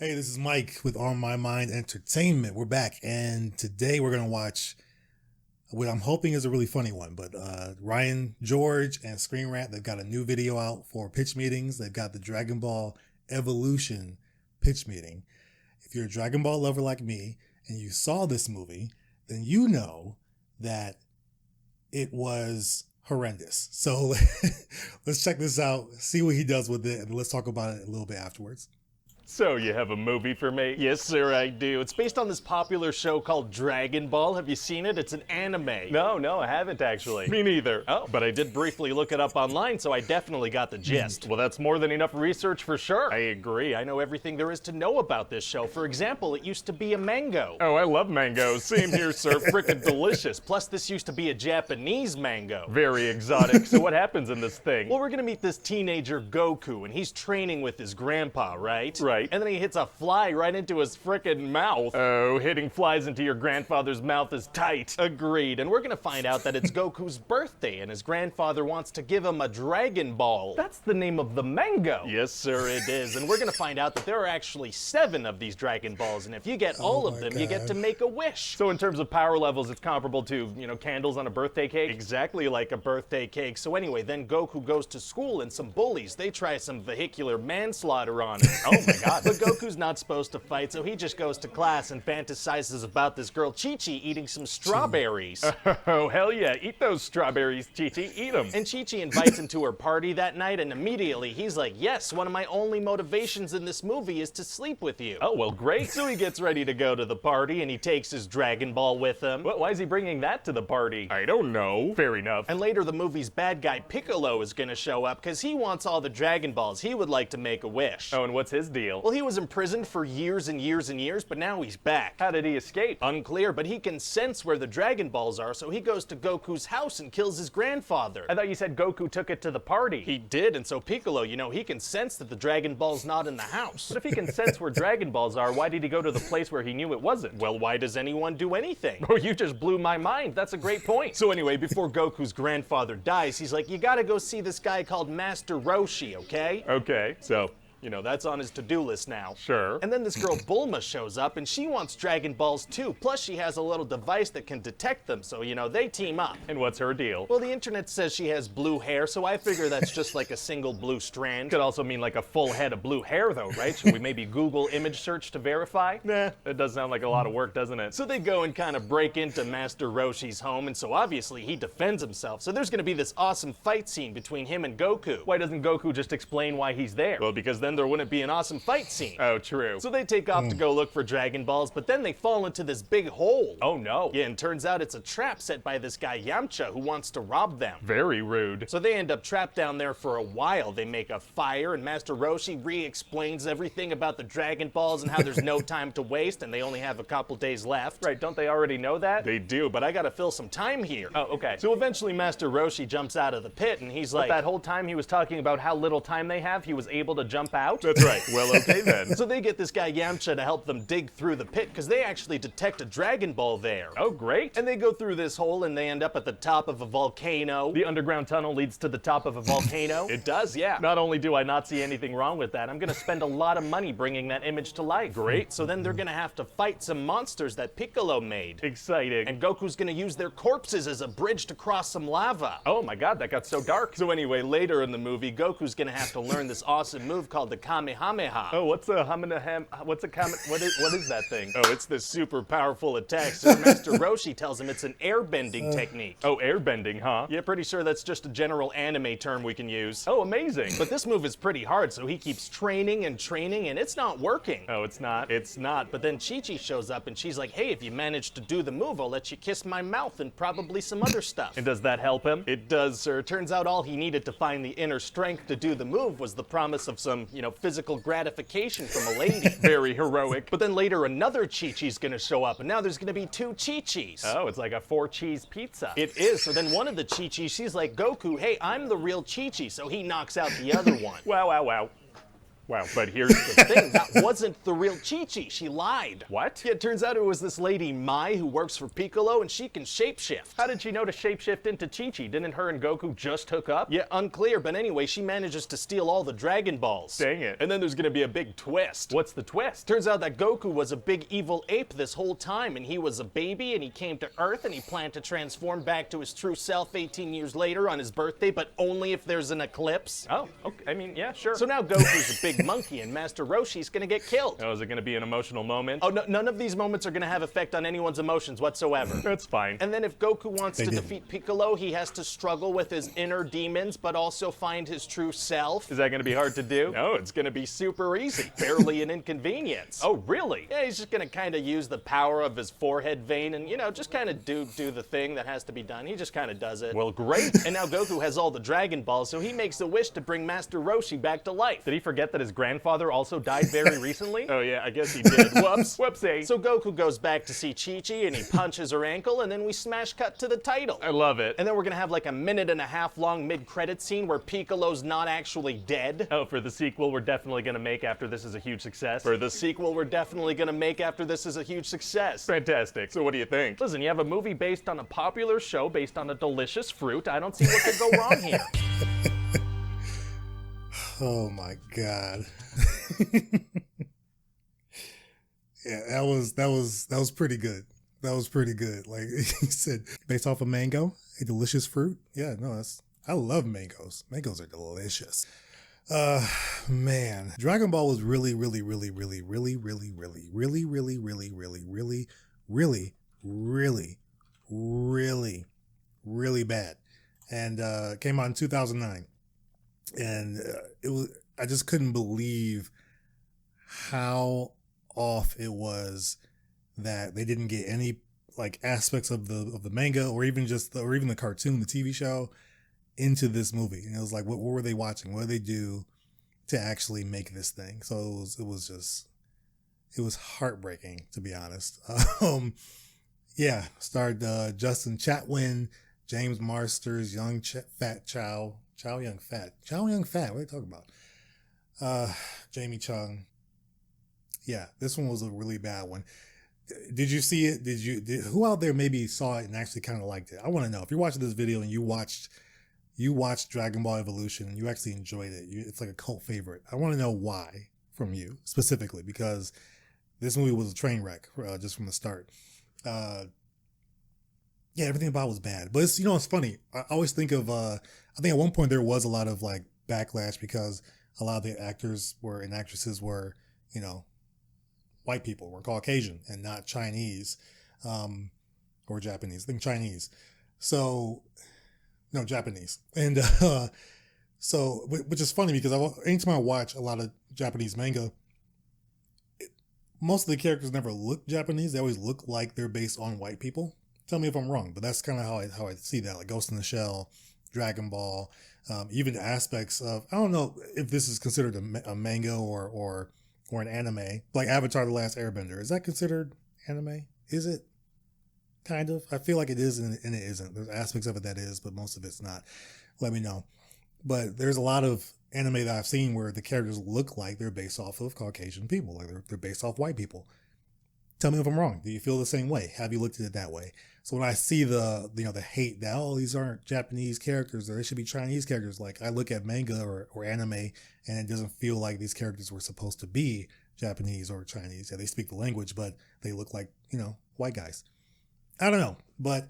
Hey, this is Mike with On My Mind Entertainment. We're back, and today we're going to watch what I'm hoping is a really funny one. But Ryan George and Screen Rant, they've got a new video out for pitch meetings. They've got the Dragon Ball Evolution pitch meeting. If you're a Dragon Ball lover like me and you saw this movie, then you know that it was horrendous. So let's check this out, see what he does with it, and let's talk about it a little bit afterwards. So, you have a movie for me? Yes, sir, I do. It's based on this popular show called Dragon Ball. Have you seen it? It's an anime. No, I haven't actually. Me neither. Oh. But I did briefly look it up online, so I definitely got the gist. Well, that's more than enough research for sure. I agree. I know everything there is to know about this show. For example, it used to be a mango. Oh, I love mangoes. Same here, sir. Frickin' delicious. Plus, this used to be a Japanese mango. Very exotic. So what happens in this thing? Well, we're gonna meet this teenager, Goku, and he's training with his grandpa, right? Right. And then he hits a fly right into his frickin' mouth. Oh, hitting flies into your grandfather's mouth is tight. Agreed. And we're gonna find out that it's Goku's birthday, and his grandfather wants to give him a Dragon Ball. That's the name of the mango. Yes, sir, it is. And we're gonna find out that there are actually 7 of these Dragon Balls, and if you get all of them, you get to make a wish. So in terms of power levels, it's comparable to, candles on a birthday cake? Exactly like a birthday cake. So anyway, then Goku goes to school, and some bullies, they try some vehicular manslaughter on him. Oh my god. But Goku's not supposed to fight, so he just goes to class and fantasizes about this girl Chi-Chi eating some strawberries. Oh, hell yeah. Eat those strawberries, Chi-Chi. Eat them. And Chi-Chi invites him to her party that night, and immediately he's like, yes, one of my only motivations in this movie is to sleep with you. Oh, well, great. So he gets ready to go to the party, and he takes his Dragon Ball with him. Why is he bringing that to the party? I don't know. Fair enough. And later the movie's bad guy Piccolo is gonna show up because he wants all the Dragon Balls. He would like to make a wish. Oh, and what's his deal? Well, he was imprisoned for years and years and years, but now he's back. How did he escape? Unclear, but he can sense where the Dragon Balls are, so he goes to Goku's house and kills his grandfather. I thought you said Goku took it to the party. He did, and so Piccolo, he can sense that the Dragon Ball's not in the house. But if he can sense where Dragon Balls are, why did he go to the place where he knew it wasn't? Well, why does anyone do anything? Oh, you just blew my mind. That's a great point. So anyway, before Goku's grandfather dies, he's like, you gotta go see this guy called Master Roshi, okay? Okay, so... that's on his to-do list now. Sure. And then this girl Bulma shows up, and she wants Dragon Balls too. Plus, she has a little device that can detect them, so, they team up. And what's her deal? Well, the internet says she has blue hair, so I figure that's just like a single blue strand. Could also mean like a full head of blue hair, though, right? Should we maybe Google image search to verify? Nah. That does sound like a lot of work, doesn't it? So they go and kind of break into Master Roshi's home, and so obviously he defends himself. So there's gonna be this awesome fight scene between him and Goku. Why doesn't Goku just explain why he's there? Well, because then there wouldn't be an awesome fight scene. Oh, true. So they take off to go look for Dragon Balls, but then they fall into this big hole. Oh no. Yeah, and turns out it's a trap set by this guy Yamcha who wants to rob them. Very rude. So they end up trapped down there for a while. They make a fire, and Master Roshi re-explains everything about the Dragon Balls and how there's no time to waste, and they only have a couple days left. Right, don't they already know that? They do, but I gotta fill some time here. Oh, okay. So eventually Master Roshi jumps out of the pit, and he's like... But that whole time he was talking about how little time they have, he was able to jump out? That's right. Well, okay then. So they get this guy Yamcha to help them dig through the pit, because they actually detect a Dragon Ball there. Oh, great. And they go through this hole, and they end up at the top of a volcano. The underground tunnel leads to the top of a volcano? It does, yeah. Not only do I not see anything wrong with that, I'm gonna spend a lot of money bringing that image to life. Great. So then they're gonna have to fight some monsters that Piccolo made. Exciting. And Goku's gonna use their corpses as a bridge to cross some lava. Oh my god, that got so dark. So anyway, later in the movie, Goku's gonna have to learn this awesome move called the Kamehameha. Oh, what is that thing? Oh, it's this super powerful attack. So Master Roshi tells him it's an airbending technique. Oh, airbending, huh? Yeah, pretty sure that's just a general anime term we can use. Oh, amazing. But this move is pretty hard, so he keeps training and training, and it's not working. Oh, it's not? It's not, but then Chi-Chi shows up, and she's like, hey, if you manage to do the move, I'll let you kiss my mouth and probably some other stuff. And does that help him? It does, sir. Turns out all he needed to find the inner strength to do the move was the promise of some, physical gratification from a lady. Very heroic. But then later another Chi-Chi's gonna show up, and now there's gonna be 2 Chi-Chis. Oh, it's like a 4-cheese pizza. It is. So then one of the Chi-Chis, she's like, Goku, hey, I'm the real Chi-Chi, so he knocks out the other one. Wow, wow, wow. Wow, but here's the Thing, that wasn't the real Chi-Chi. She lied. What? Yeah, it turns out it was this lady Mai who works for Piccolo, and she can shapeshift. How did she know to shapeshift into Chi-Chi? Didn't her and Goku just hook up? Yeah, unclear, but anyway, she manages to steal all the Dragon Balls. Dang it. And then there's gonna be a big twist. What's the twist? Turns out that Goku was a big evil ape this whole time, and he was a baby, and he came to Earth, and he planned to transform back to his true self 18 years later on his birthday, but only if there's an eclipse. Oh, okay. I mean, yeah, sure. So now Goku's a big monkey, and Master Roshi's gonna get killed. Oh, is it going to be an emotional moment? Oh, no, none of these moments are gonna have effect on anyone's emotions whatsoever. That's fine. And then if Goku wants They to didn't. defeat Piccolo, he has to struggle with his inner demons, but also find his true self. Is that going to be hard to do? No, it's gonna be super easy. Barely an inconvenience. Oh, really? Yeah, he's just gonna kind of use the power of his forehead vein and, just kind of do the thing that has to be done. He just kind of does it. Well, great. And now Goku has all the Dragon Balls, so he makes a wish to bring Master Roshi back to life. Did he forget that his grandfather also died very recently? Oh yeah, I guess he did. Whoops. Whoopsie. So Goku goes back to see Chi-Chi and he punches her ankle, and then we smash cut to the title. I love it. And then we're gonna have like a 1.5-minute long mid-credit scene where Piccolo's not actually dead. Oh, for the sequel we're definitely going to make after this is a huge success? For the sequel we're definitely gonna make after this is a huge success. Fantastic. So what do you think? Listen, you have a movie based on a popular show based on a delicious fruit. I don't see what could go wrong here. Oh my god. Yeah, that was pretty good. That was pretty good. Like he said, based off of mango, a delicious fruit. Yeah, no, I love mangoes. Mangoes are delicious. Man, Dragon Ball was really, really, really, really, really, really, really, really, really, really, really, really, really, really, really, really bad, and came out in 2009, and it was. I just couldn't believe how off it was that they didn't get any like aspects of the manga or even the cartoon, the TV show, into this movie. And it was like, what were they watching? What did they do to actually make this thing? So it was heartbreaking, to be honest. Yeah, starred Justin Chatwin, James Marsters, Young Fat Chow Young Fat. What are you talking about? Jamie Chung. Yeah, this one was a really bad one. Did you see it? Who out there maybe saw it and actually kind of liked it? I want to know if you're watching this video and you watched Dragon Ball Evolution and you actually enjoyed it. It's like a cult favorite. I want to know why from you specifically, because this movie was a train wreck just from the start. Yeah, everything about it was bad. But it's funny. I always think of I think at one point there was a lot of like backlash because a lot of the actors and actresses were, white people, were Caucasian and not Chinese, or Japanese. I think Chinese. So, no, Japanese. And so, which is funny because anytime I watch a lot of Japanese manga, most of the characters never look Japanese. They always look like they're based on white people. Tell me if I'm wrong, but that's kind of how I see that. Like Ghost in the Shell, Dragon Ball, even the aspects of, I don't know if this is considered a manga or an anime, like Avatar: The Last Airbender. Is that considered anime? Is it? Kind of. I feel like it is and it isn't. There's aspects of it that is, but most of it's not. Let me know. But there's a lot of anime that I've seen where the characters look like they're based off of Caucasian people, like they're based off white people. Tell me if I'm wrong. Do you feel the same way? Have you looked at it that way? So when I see the hate that, these aren't Japanese characters, or they should be Chinese characters, like I look at manga or anime and it doesn't feel like these characters were supposed to be Japanese or Chinese. Yeah, they speak the language, but they look like, white guys. I don't know. But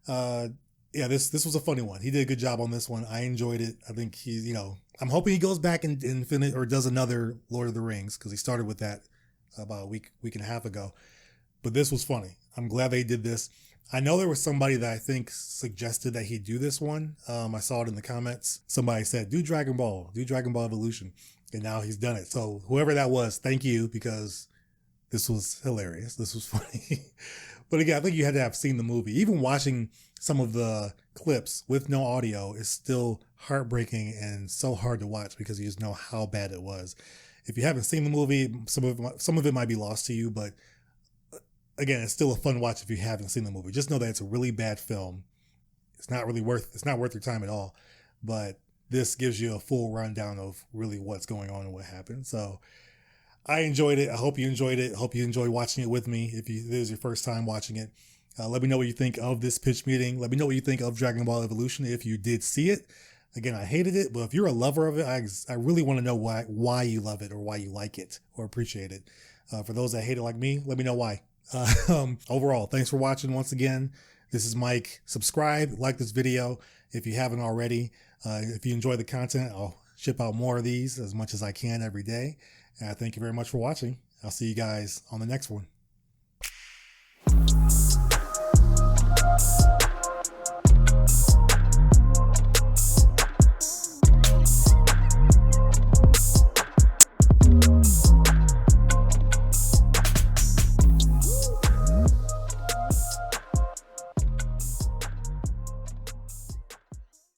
yeah, this was a funny one. He did a good job on this one. I enjoyed it. I think he's, I'm hoping he goes back and finish or does another Lord of the Rings, because he started with that about a week and a half ago. But this was funny. I'm glad they did this. I know there was somebody that I think suggested that he do this one. I saw it in the comments. Somebody said, do Dragon Ball Evolution. And now he's done it. So whoever that was, thank you, because this was hilarious. This was funny. But again, I think you had to have seen the movie. Even watching some of the clips with no audio is still heartbreaking and so hard to watch because you just know how bad it was. If you haven't seen the movie, some of it might be lost to you, but again, it's still a fun watch if you haven't seen the movie. Just know that it's a really bad film. It's not worth your time at all. But this gives you a full rundown of really what's going on and what happened. So I enjoyed it. I hope you enjoyed it. I hope you enjoy watching it with me. If this is your first time watching it, let me know what you think of this pitch meeting. Let me know what you think of Dragon Ball Evolution if you did see it. Again, I hated it, but if you're a lover of it, I really want to know why you love it or why you like it or appreciate it. For those that hate it like me, let me know why. Overall, thanks for watching once again. This is Mike. Subscribe, like this video if you haven't already. If you enjoy the content, I'll ship out more of these as much as I can every day. And I thank you very much for watching. I'll see you guys on the next one.